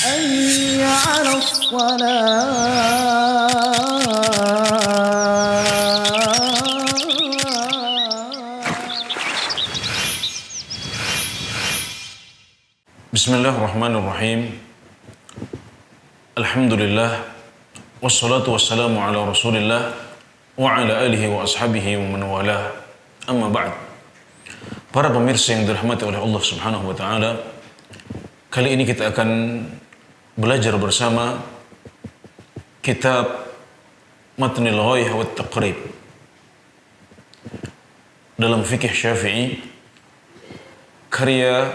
حي على الصلاة. Bismillahirrahmanirrahim. Alhamdulillah. Wassalatu wassalamu ala rasulillah wa ala alihi wa ashabihi wa man walah. Amma ba'd. Para pemirsa yang dirahmati oleh Allah subhanahu wa ta'ala, kali ini kita akan belajar bersama kitab Matnil Ghayah wa Taqrib dalam fikih Syafi'i karya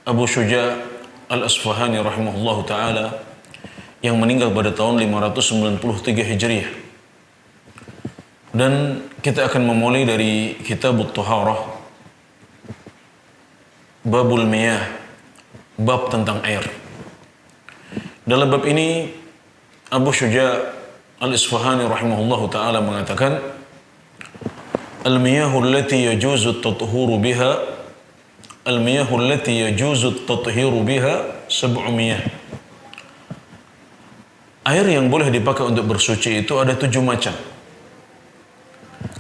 Abu Syuja' Al-Asfahani rahimahullahu ta'ala yang meninggal pada tahun 593 Hijriah. Dan kita akan memulai dari Kitabut Taharah, Babul Miyah, bab tentang air. Dalam bab ini Abu Syuja' Al-Asfahani rahimahullahu ta'ala mengatakan, Al-miyahu allati yajuzu at-tathuru biha Al-miyahu allati yajuzu at-tathiru biha sab'u miyah. Air yang boleh dipakai untuk bersuci itu ada 7 macam.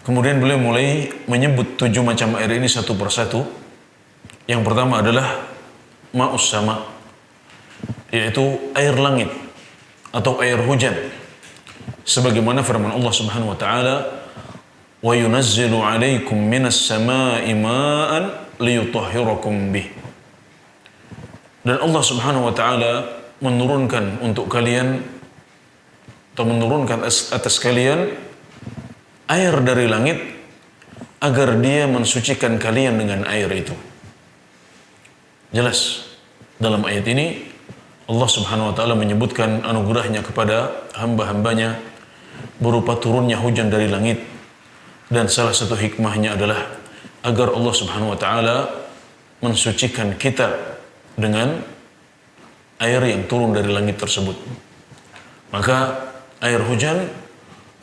Kemudian beliau mulai menyebut 7 macam air ini satu persatu. Yang pertama adalah ma'us sama, yaitu air langit atau air hujan. Sebagaimana firman Allah Subhanahu wa taala, "Wa yunazzilu 'alaikum minas sama'i ma'an liyutahhirakum bih." Dan Allah Subhanahu wa taala menurunkan untuk kalian atau menurunkan atas kalian air dari langit agar dia mensucikan kalian dengan air itu. Jelas dalam ayat ini Allah Subhanahu wa taala menyebutkan anugerahnya kepada hamba-hambanya berupa turunnya hujan dari langit, dan salah satu hikmahnya adalah agar Allah Subhanahu wa taala mensucikan kita dengan air yang turun dari langit tersebut. Maka air hujan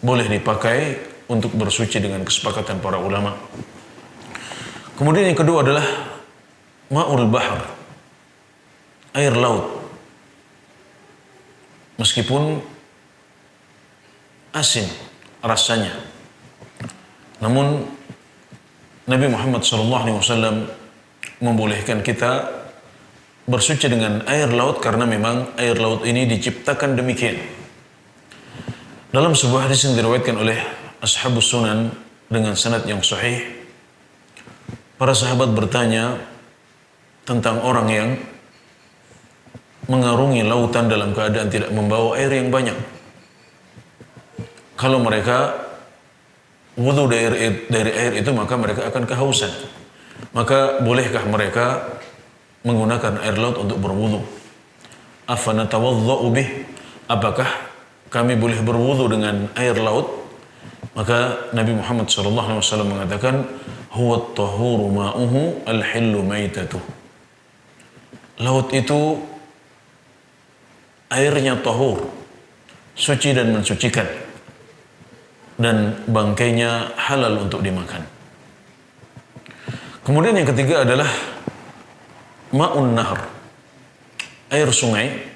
boleh dipakai untuk bersuci dengan kesepakatan para ulama. Kemudian yang kedua adalah ma'ul bahar, air laut. Meskipun asin rasanya, namun Nabi Muhammad SAW membolehkan kita bersuci dengan air laut karena memang air laut ini diciptakan demikian. Dalam sebuah hadis yang diriwayatkan oleh Ashabus Sunan dengan sanad yang sahih, para sahabat bertanya tentang orang yang mengarungi lautan dalam keadaan tidak membawa air yang banyak. Kalau mereka wudu dari air itu, maka mereka akan kehausan. Maka bolehkah mereka menggunakan air laut untuk berwudu? Afanatawadhdha'u bih? Apakah kami boleh berwudu dengan air laut? Maka Nabi Muhammad SAW mengatakan, huwa at-tahuru ma'uhu al-hillu maitatuh. Laut itu airnya tahur, suci dan mensucikan, dan bangkainya halal untuk dimakan. Kemudian yang ketiga adalah ma'un nahar, air sungai.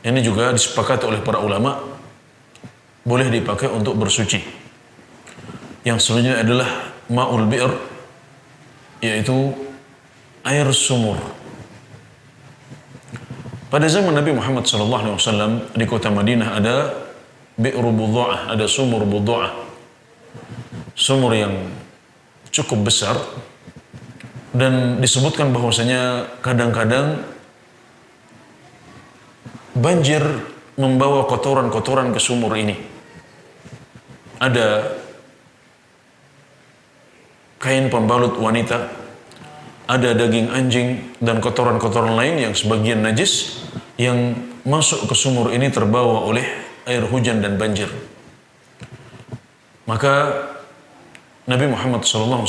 Ini juga disepakati oleh para ulama boleh dipakai untuk bersuci. Yang selanjutnya adalah ma'ul bi'r, yaitu air sumur. Pada zaman Nabi Muhammad SAW di kota Madinah ada bi'ru Budha'ah, ada sumur Budha'ah, sumur yang cukup besar, dan disebutkan bahwasanya kadang-kadang banjir membawa kotoran-kotoran ke sumur ini. Ada kain pembalut wanita, ada daging anjing dan kotoran-kotoran lain yang sebagian najis yang masuk ke sumur ini terbawa oleh air hujan dan banjir. Maka Nabi Muhammad SAW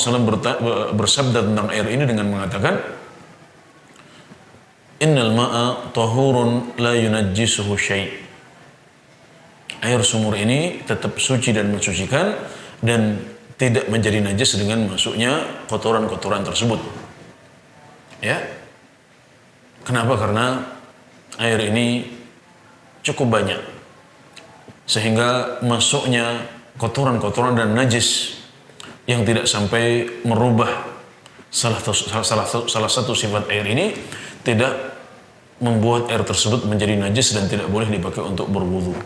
bersabda tentang air ini dengan mengatakan, Innal ma'a tahurun la yunajjisuhu syai'. Air sumur ini tetap suci dan mensucikan dan tidak menjadi najis dengan masuknya kotoran-kotoran tersebut. Ya. Kenapa? Karena air ini cukup banyak, sehingga masuknya kotoran-kotoran dan najis yang tidak sampai merubah salah satu sifat air ini, tidak membuat air tersebut menjadi najis dan tidak boleh dipakai untuk berwudu.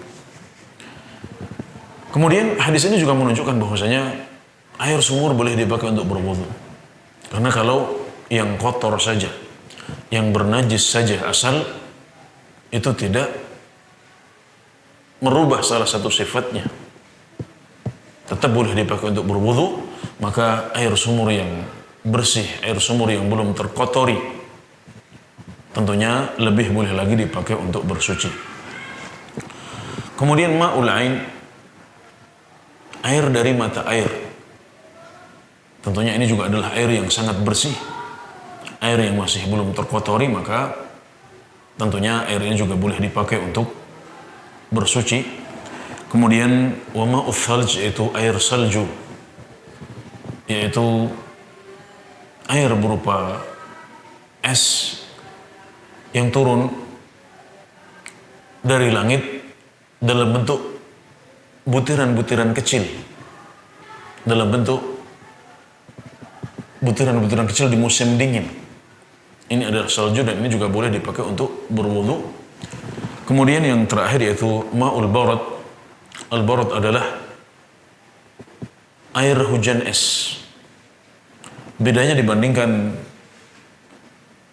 Kemudian hadis ini juga menunjukkan bahwasanya air sumur boleh dipakai untuk berwudu. Karena kalau yang kotor saja, yang bernajis saja asal, itu tidak merubah salah satu sifatnya, tetap boleh dipakai untuk berwudu. Maka air sumur yang bersih, air sumur yang belum terkotori, tentunya lebih boleh lagi dipakai untuk bersuci. Kemudian ma'ul ain, air dari mata air, tentunya ini juga adalah air yang sangat bersih, air yang masih belum terkotori, maka tentunya air ini juga boleh dipakai untuk bersuci. Kemudian wa ma'ul thalj, yaitu air salju, yaitu air berupa es yang turun dari langit dalam bentuk butiran-butiran kecil, dalam bentuk butiran-butiran kecil di musim dingin. Ini adalah salju dan ini juga boleh dipakai untuk berwudu. Kemudian yang terakhir yaitu ma'ul barad. Al-barad adalah air hujan es. Bedanya dibandingkan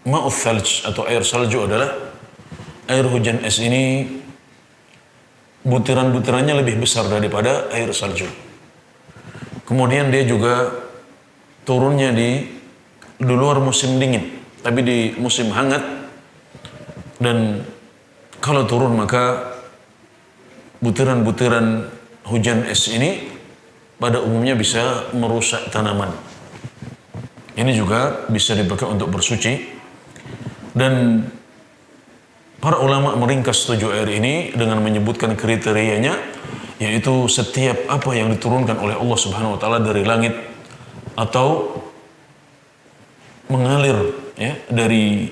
ma'ul thalj atau air salju adalah air hujan es ini butiran-butirannya lebih besar daripada air salju. Kemudian dia juga turunnya di luar musim dingin, tapi di musim hangat. Dan kalau turun maka butiran-butiran hujan es ini pada umumnya bisa merusak tanaman. Ini juga bisa dipakai untuk bersuci. Dan para ulama meringkas 7 air ini dengan menyebutkan kriterianya, yaitu setiap apa yang diturunkan oleh Allah Subhanahu wa taala dari langit atau mengalir ya dari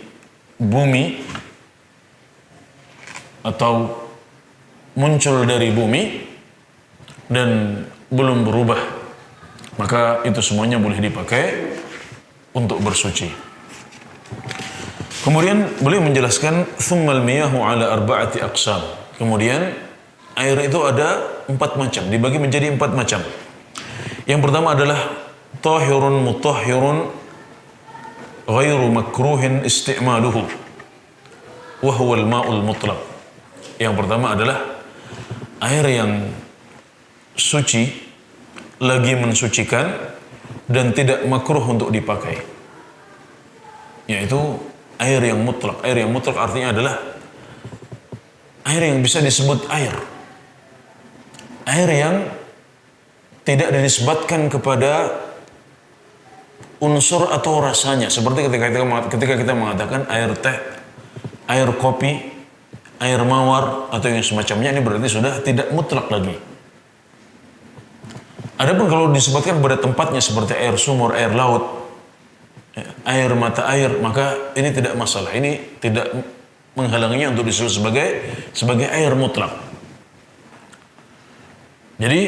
bumi atau muncul dari bumi dan belum berubah, maka itu semuanya boleh dipakai untuk bersuci. Kemudian beliau menjelaskan thummal miyahu ala arba'ati aqsam. Kemudian air itu ada 4 macam, dibagi menjadi 4 macam. Yang pertama adalah tahirun mutahhirun ghairu makruhin isti'maluhu wa huwa al-ma'ul mutlaq. Yang pertama adalah air yang suci, lagi mensucikan dan tidak makruh untuk dipakai, yaitu air yang mutlak. Air yang mutlak artinya adalah air yang bisa disebut air. Air yang tidak dinisbatkan kepada unsur atau rasanya. Seperti ketika kita mengatakan air teh, air kopi, air mawar, atau yang semacamnya, ini berarti sudah tidak mutlak lagi. Adapun kalau disebutkan pada tempatnya seperti air sumur, air laut, air mata air, maka ini tidak masalah. Ini tidak menghalanginya untuk disebut sebagai air mutlak. Jadi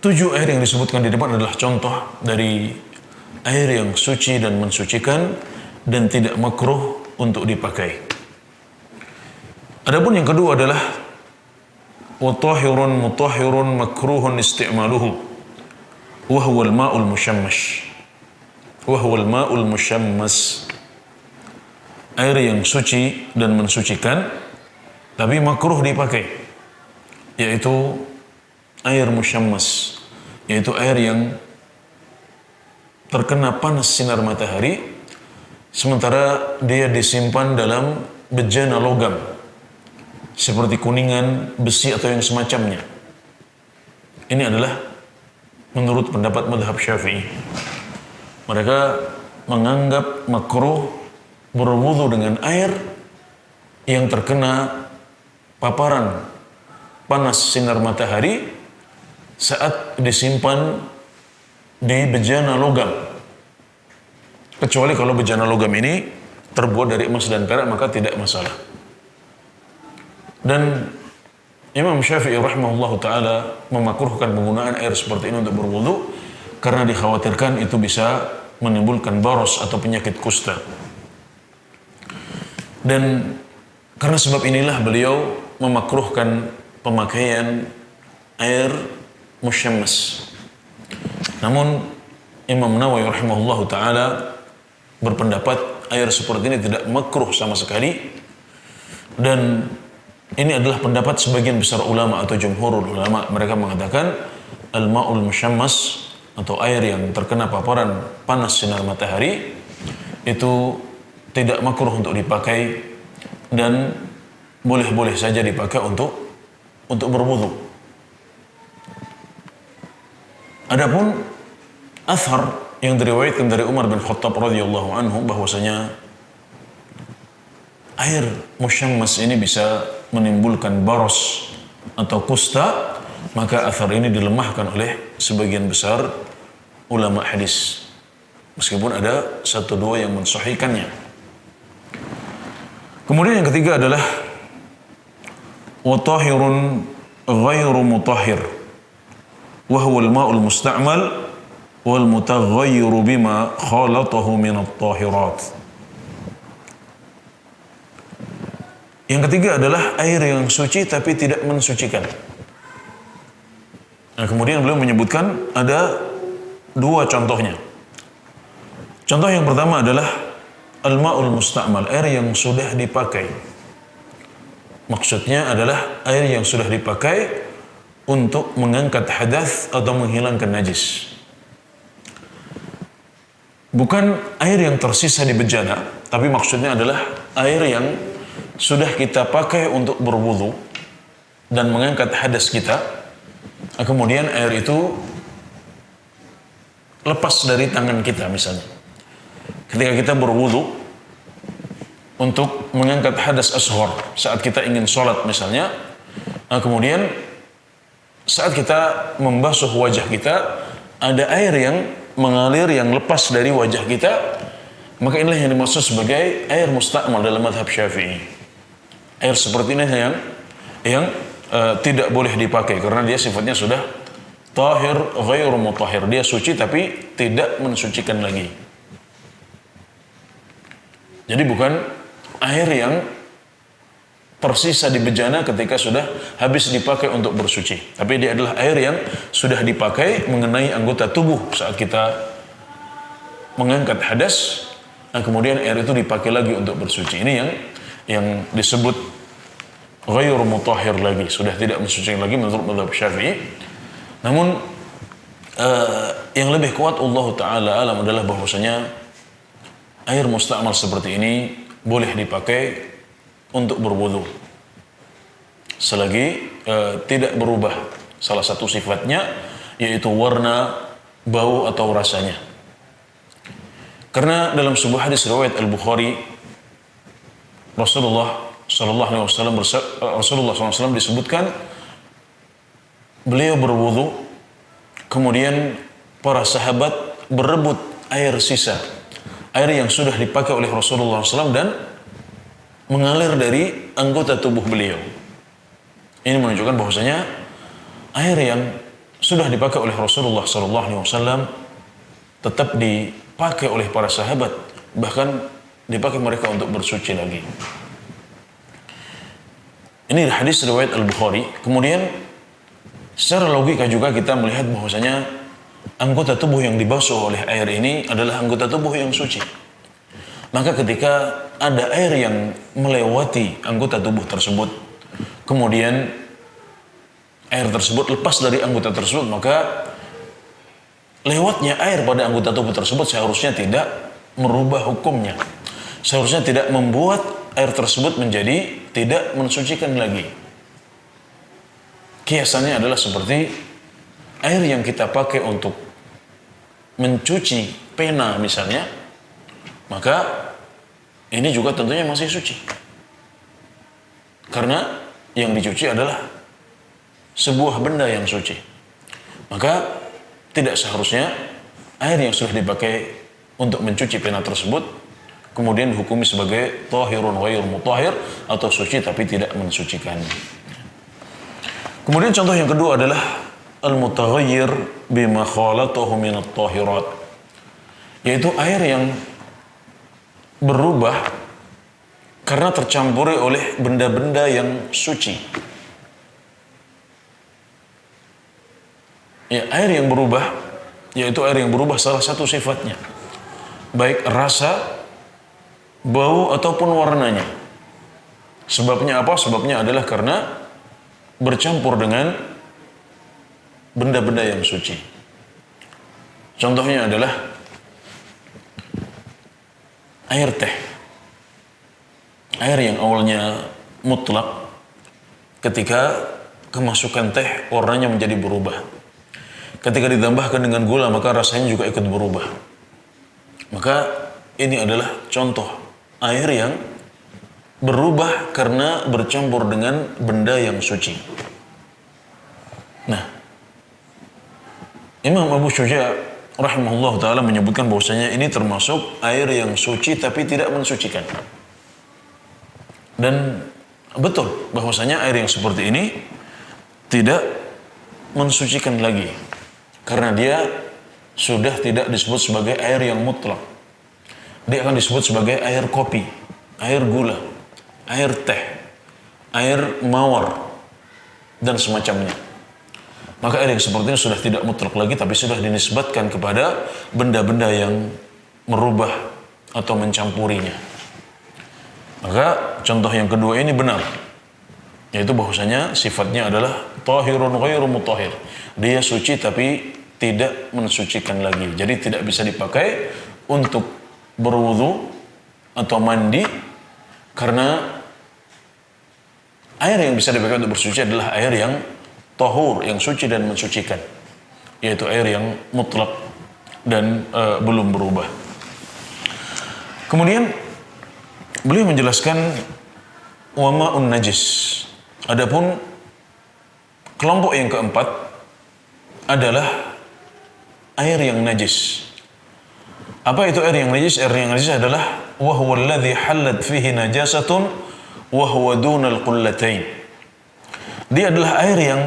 7 air yang disebutkan di depan adalah contoh dari air yang suci dan mensucikan dan tidak makruh untuk dipakai. Adapun yang kedua adalah watahirun mutahhirun makruhun isti'maluhu wa huwa al-ma'ul musyammas. Wahwal ma'ul musyammas, air yang suci dan mensucikan tapi makruh dipakai, yaitu air musyammas, yaitu air yang terkena panas sinar matahari sementara dia disimpan dalam bejana logam seperti kuningan, besi atau yang semacamnya. Ini adalah menurut pendapat mazhab Syafi'i. Mereka menganggap makruh berwudu dengan air yang terkena paparan panas sinar matahari saat disimpan di bejana logam. Kecuali kalau bejana logam ini terbuat dari emas dan perak maka tidak masalah. Dan Imam Syafi'i rahimahullah ta'ala memakruhkan penggunaan air seperti ini untuk berwudu karena dikhawatirkan itu bisa menimbulkan baros atau penyakit kusta. Dan karena sebab inilah beliau memakruhkan pemakaian air musyammas. Namun Imam Nawawi rahimahullah ta'ala berpendapat air seperti ini tidak makruh sama sekali, dan ini adalah pendapat sebagian besar ulama atau jumhurul ulama. Mereka mengatakan al-ma'ul musyammas atau air yang terkena paparan panas sinar matahari itu tidak makruh untuk dipakai dan boleh-boleh saja dipakai untuk berwudu. Adapun athar yang diriwayatkan dari Umar bin Khattab radhiyallahu anhu bahwasanya air musyammas ini bisa menimbulkan baros atau kusta, maka athar ini dilemahkan oleh sebagian besar ulama hadis, meskipun ada satu dua yang mensahihkannya. Kemudian yang ketiga adalah wa tahirun ghairu mutahhir wa huwa al-ma'ul musta'mal wal mutaghayyiru bima khalatahu min at-tahirat. Yang ketiga adalah air yang suci tapi tidak mensucikan. Nah, kemudian beliau menyebutkan ada dua contohnya. Contoh yang pertama adalah al-ma'ul musta'mal, air yang sudah dipakai. Maksudnya adalah air yang sudah dipakai untuk mengangkat hadas atau menghilangkan najis. Bukan air yang tersisa di bejana, tapi maksudnya adalah air yang sudah kita pakai untuk berwudu dan mengangkat hadas kita, kemudian air itu lepas dari tangan kita misalnya. Ketika kita berwudu untuk mengangkat hadas ashor saat kita ingin sholat misalnya, kemudian saat kita membasuh wajah kita ada air yang mengalir yang lepas dari wajah kita, maka inilah yang dimaksud sebagai air musta'mal dalam mazhab Syafi'i. Air seperti ini yang tidak boleh dipakai karena dia sifatnya sudah tahir ghairu mutahhir, dia suci tapi tidak mensucikan lagi. Jadi bukan air yang tersisa di bejana ketika sudah habis dipakai untuk bersuci, tapi dia adalah air yang sudah dipakai mengenai anggota tubuh saat kita mengangkat hadas, dan kemudian air itu dipakai lagi untuk bersuci. Ini yang disebut ghairu mutahhir lagi, sudah tidak mensucikan lagi menurut mazhab Syafi'i. Namun yang lebih kuat Allah Ta'ala alam adalah bahwasanya air musta'mal seperti ini boleh dipakai untuk berwudu selagi tidak berubah salah satu sifatnya, yaitu warna, bau atau rasanya. Karena dalam sebuah hadis riwayat Al-Bukhari, Rasulullah SAW disebutkan beliau berwudu, kemudian para sahabat berebut air sisa, air yang sudah dipakai oleh Rasulullah SAW dan mengalir dari anggota tubuh beliau. Ini menunjukkan bahwasanya air yang sudah dipakai oleh Rasulullah SAW tetap dipakai oleh para sahabat, bahkan dipakai mereka untuk bersuci lagi. Ini hadis riwayat Al-Bukhari. Kemudian secara logika juga kita melihat bahwasanya anggota tubuh yang dibasuh oleh air ini adalah anggota tubuh yang suci. Maka ketika ada air yang melewati anggota tubuh tersebut, kemudian air tersebut lepas dari anggota tersebut, maka lewatnya air pada anggota tubuh tersebut seharusnya tidak merubah hukumnya. Seharusnya tidak membuat air tersebut menjadi tidak mensucikan lagi. Kiasannya adalah seperti air yang kita pakai untuk mencuci pena misalnya, maka ini juga tentunya masih suci. Karena yang dicuci adalah sebuah benda yang suci. Maka tidak seharusnya air yang sudah dipakai untuk mencuci pena tersebut kemudian dihukumi sebagai tahirun ghairu mutahhir atau suci tapi tidak mensucikan. Kemudian contoh yang kedua adalah al-mutaghayyir bima khalatahu min at-tahirat, yaitu air yang berubah karena tercampuri oleh benda-benda yang suci. Ya, air yang berubah, yaitu air yang berubah salah satu sifatnya, baik rasa, bau ataupun warnanya. Sebabnya apa? Sebabnya adalah karena bercampur dengan benda-benda yang suci. Contohnya adalah air teh. Air yang awalnya mutlak, ketika kemasukan teh warnanya menjadi berubah. Ketika ditambahkan dengan gula maka rasanya juga ikut berubah. Maka ini adalah contoh air yang berubah karena bercampur dengan benda yang suci. Nah, Imam Abu Syuja' rahimahullah ta'ala menyebutkan bahwasanya ini termasuk air yang suci tapi tidak mensucikan. Dan betul bahwasanya air yang seperti ini tidak mensucikan lagi, karena dia sudah tidak disebut sebagai air yang mutlak. Dia akan disebut sebagai air kopi, air gula, air teh, air mawar, dan semacamnya. Maka air yang seperti ini sudah tidak mutlak lagi, tapi sudah dinisbatkan kepada benda-benda yang merubah atau mencampurinya. Maka contoh yang kedua ini benar, yaitu bahwasanya sifatnya adalah tahirun ghairu mutahhir. Dia suci tapi tidak mensucikan lagi. Jadi tidak bisa dipakai untuk berwudu atau mandi, karena air yang bisa dipakai untuk bersuci adalah air yang tahur, yang suci dan mensucikan, yaitu air yang mutlak dan belum berubah. Kemudian beliau menjelaskan wa ma'un najis. Adapun kelompok yang keempat adalah air yang najis. Apa itu air yang najis? Air yang najis adalah wa huwa alladhi hallat fihi najasatun wa huwa dunal qullatain. Dia adalah air yang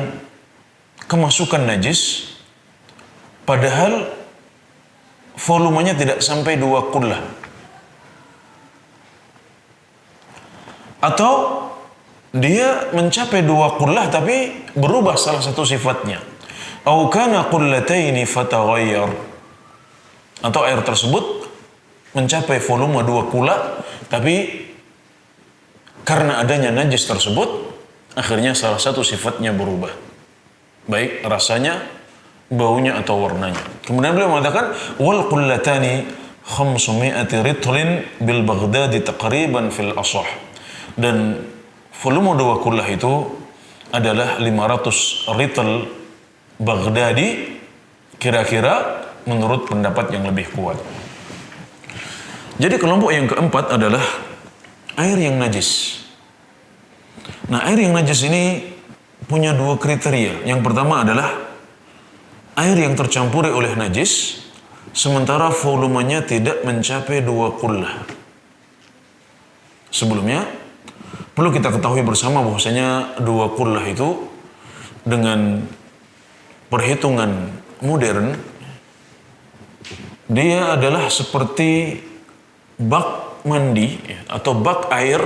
kemasukan najis padahal volumenya tidak sampai 2 qullah. Atau dia mencapai 2 qullah tapi berubah salah satu sifatnya. Au kana qullataini fataghayyar. Atau air tersebut mencapai volume 2 qullah tapi karena adanya najis tersebut akhirnya salah satu sifatnya berubah, baik rasanya, baunya atau warnanya. Kemudian beliau mengatakan wal qullatani 500 ritlin bil Baghdadi taqriban fil asah. Dan volume 2 qullah itu adalah 500 ritl Baghdadi kira-kira menurut pendapat yang lebih kuat. Jadi kelompok yang keempat adalah air yang najis. Nah, air yang najis ini punya 2 kriteria. Yang pertama adalah air yang tercampuri oleh najis sementara volumenya tidak mencapai 2 qullah. Sebelumnya perlu kita ketahui bersama bahwasanya 2 qullah itu dengan perhitungan modern dia adalah seperti bak mandi atau bak air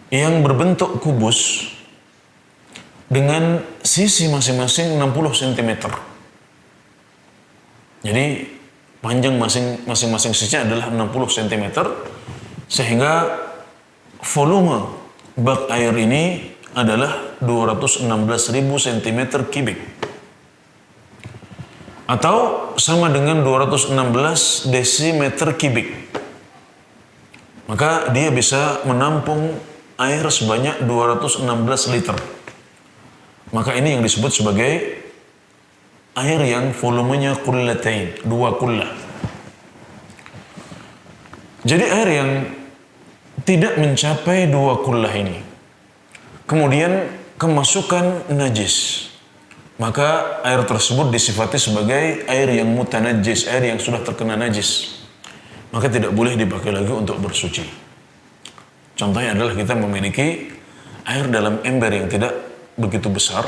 yang berbentuk kubus dengan sisi masing-masing 60 cm. Jadi panjang masing-masing sisinya adalah 60 cm, sehingga volume bak air ini adalah 216.000 cm kubik atau sama dengan 216 desimeter kubik. Maka dia bisa menampung air sebanyak 216 liter. Maka ini yang disebut sebagai air yang volumenya qullatain, 2 qullah. Jadi air yang tidak mencapai 2 qullah ini kemudian kemasukan najis, maka air tersebut disifati sebagai air yang mutanajjis, air yang sudah terkena najis. maka tidak boleh dipakai lagi untuk bersuci. Contohnya adalah kita memiliki air dalam ember yang tidak begitu besar,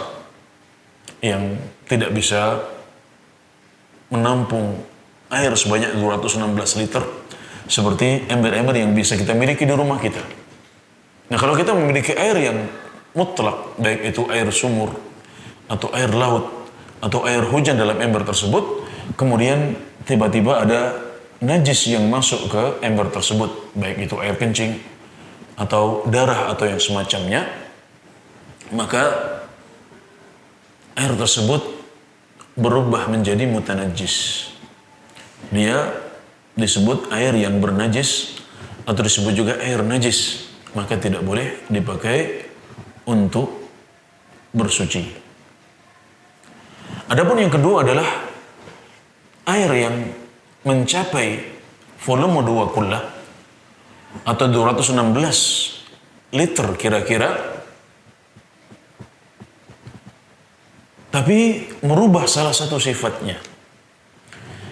yang tidak bisa menampung air sebanyak 216 liter, seperti ember-ember yang bisa kita miliki di rumah kita. Nah, kalau kita memiliki air yang mutlak, baik itu air sumur, atau air laut, atau air hujan dalam ember tersebut, kemudian tiba-tiba ada najis yang masuk ke ember tersebut, baik itu air kencing, atau darah, atau yang semacamnya, maka air tersebut berubah menjadi mutanajis. Dia disebut air yang bernajis, atau disebut juga air najis, maka tidak boleh dipakai untuk bersuci. Adapun yang kedua adalah air yang mencapai volume 2 kullah atau 216 liter kira-kira, tapi merubah salah satu sifatnya.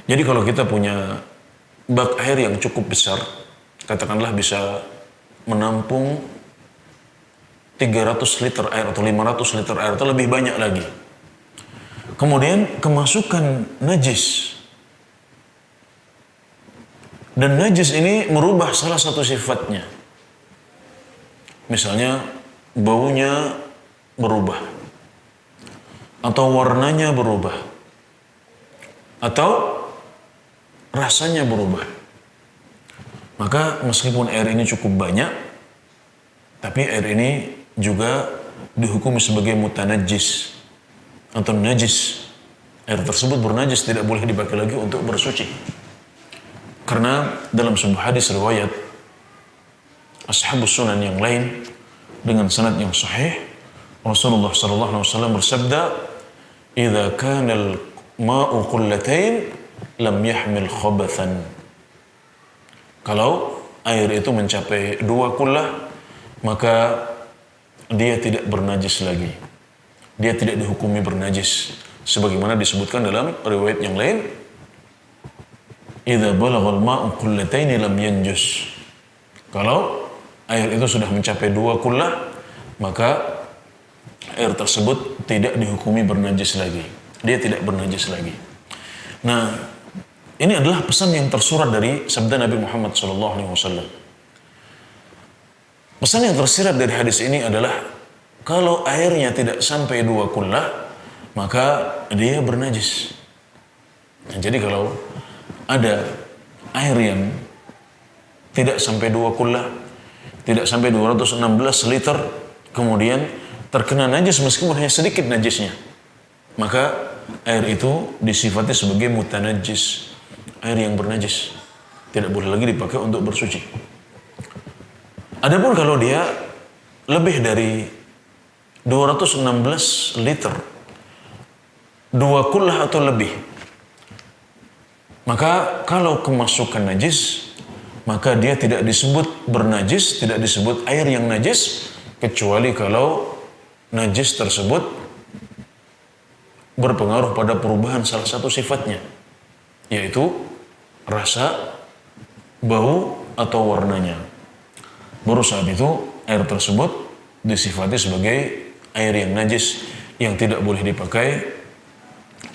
Jadi kalau kita punya bak air yang cukup besar, katakanlah bisa menampung 300 liter air atau 500 liter air atau lebih banyak lagi. Kemudian kemasukan najis. Dan najis ini merubah salah satu sifatnya. Misalnya baunya berubah, atau warnanya berubah, atau rasanya berubah. Maka meskipun air ini cukup banyak, tapi air ini juga dihukumi sebagai mutanajis atau najis. Air tersebut bernajis, tidak boleh dipakai lagi untuk bersuci. Karena dalam sebuah hadis riwayat Ashabus Sunan yang lain dengan sanad yang sahih, Rasulullah sallallahu alaihi wasallam bersabda, "Idza kana al-ma'u qullatain lam yahmil khabathan." Kalau air itu mencapai 2 kullah, maka dia tidak bernajis lagi. Dia tidak dihukumi bernajis. Sebagaimana disebutkan dalam riwayat yang lain, "Idza balaghal ma'u qullatain lam yanjus." Kalau air itu sudah mencapai 2 kullah, maka air tersebut tidak dihukumi bernajis lagi. Dia tidak bernajis lagi. Nah, ini adalah pesan yang tersurat dari sabda Nabi Muhammad SAW. Pesan yang tersirat dari hadis ini adalah kalau airnya tidak sampai 2 kullah, maka dia bernajis. Nah, jadi kalau ada air yang tidak sampai 2 kullah, tidak sampai 216 liter, kemudian terkena najis meskipun hanya sedikit najisnya, maka air itu disifati sebagai mutanajis, air yang bernajis, tidak boleh lagi dipakai untuk bersuci. Adapun kalau dia lebih dari 216 liter, 2 kullah atau lebih, maka kalau kemasukan najis, maka dia tidak disebut bernajis, tidak disebut air yang najis, kecuali kalau najis tersebut berpengaruh pada perubahan salah satu sifatnya, yaitu rasa, bau, atau warnanya. Baru saat itu air tersebut disifati sebagai air yang najis yang tidak boleh dipakai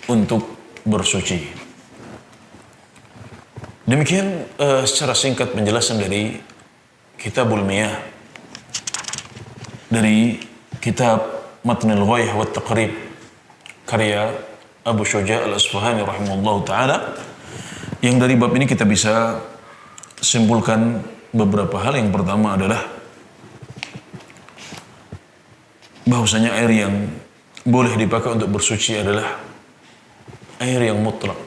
untuk bersuci. Demikian secara singkat penjelasan dari Kitabul Miyah, dari kitab Matnul Ghayah wa Taqrib karya Abu Syuja' Al-Asfahani rahimahullah ta'ala, yang dari bab ini kita bisa simpulkan beberapa hal. Yang pertama adalah bahwasanya air yang boleh dipakai untuk bersuci adalah air yang mutlak,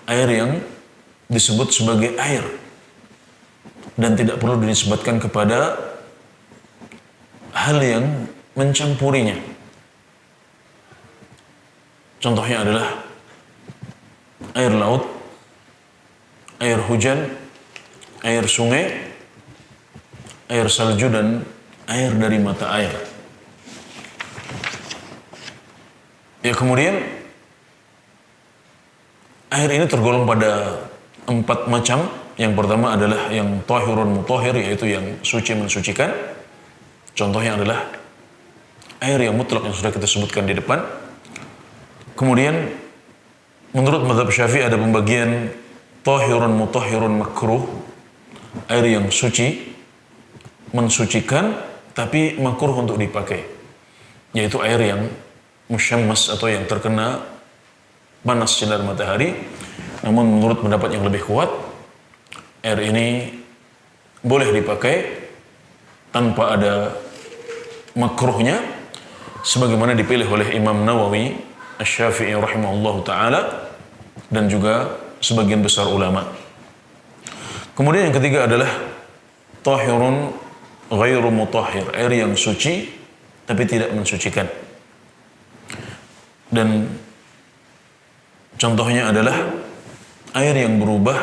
air yang disebut sebagai air dan tidak perlu dinisbatkan kepada hal yang mencampurinya. Contohnya adalah air laut, air hujan, air sungai, air salju, dan air dari mata air. Ya, kemudian air ini tergolong pada 4 macam. Yang pertama adalah yang tahirun mutahhir, yaitu yang suci mensucikan. Contohnya adalah air yang mutlak yang sudah kita sebutkan di depan. Kemudian menurut mazhab Syafi'i ada pembagian tahirun mutahhirun makruh, air yang suci mensucikan tapi makruh untuk dipakai, yaitu air yang musyammas atau yang terkena panas sinar matahari. Namun menurut pendapat yang lebih kuat, air ini boleh dipakai tanpa ada makruhnya, sebagaimana dipilih oleh Imam Nawawi Asy-Syafi'i rahimahullahu taala dan juga sebagian besar ulama. Kemudian yang ketiga adalah tahirun ghairu mutahhir, air yang suci tapi tidak mensucikan. Dan contohnya adalah air yang berubah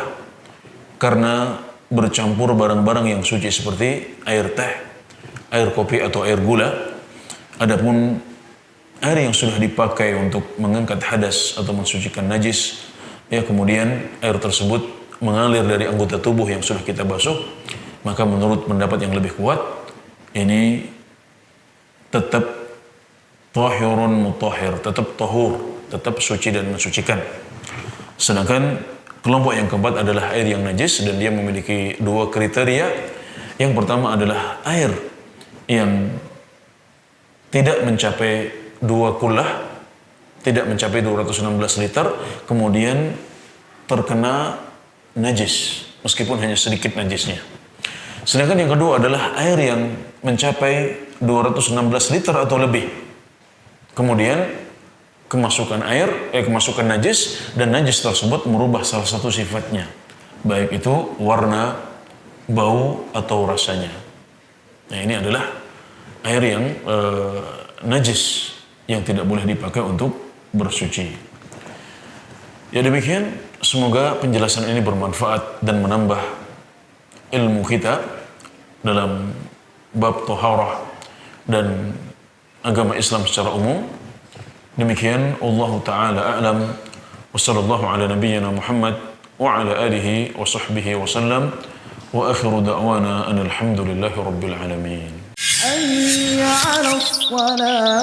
karena bercampur barang-barang yang suci seperti air teh, air kopi atau air gula. Adapun air yang sudah dipakai untuk mengangkat hadas atau mensucikan najis, ya kemudian air tersebut mengalir dari anggota tubuh yang sudah kita basuh, maka menurut pendapat yang lebih kuat, ini tetap tahirun mutahhir, tetap tahur, tetap suci dan mensucikan. Sedangkan kelompok yang keempat adalah air yang najis, dan dia memiliki 2 kriteria. Yang pertama adalah air yang tidak mencapai 2 kullah, tidak mencapai 216 liter, kemudian terkena najis, meskipun hanya sedikit najisnya. Sedangkan yang kedua adalah air yang mencapai 216 liter atau lebih, kemudian kemasukan najis, dan najis tersebut merubah salah satu sifatnya, baik itu warna, bau, atau rasanya. Nah, ini adalah air yang najis yang tidak boleh dipakai untuk bersuci. Ya demikian, semoga penjelasan ini bermanfaat dan menambah ilmu kita dalam bab thaharah dan agama Islam secara umum. Demikian, Allah Ta'ala a'lam, wa sallallahu ala nabiyyina Muhammad wa ala alihi wa sahbihi wa sallam, wa akhiru da'wana anil hamdulillahi rabbil alamin. hayya 'alas salat.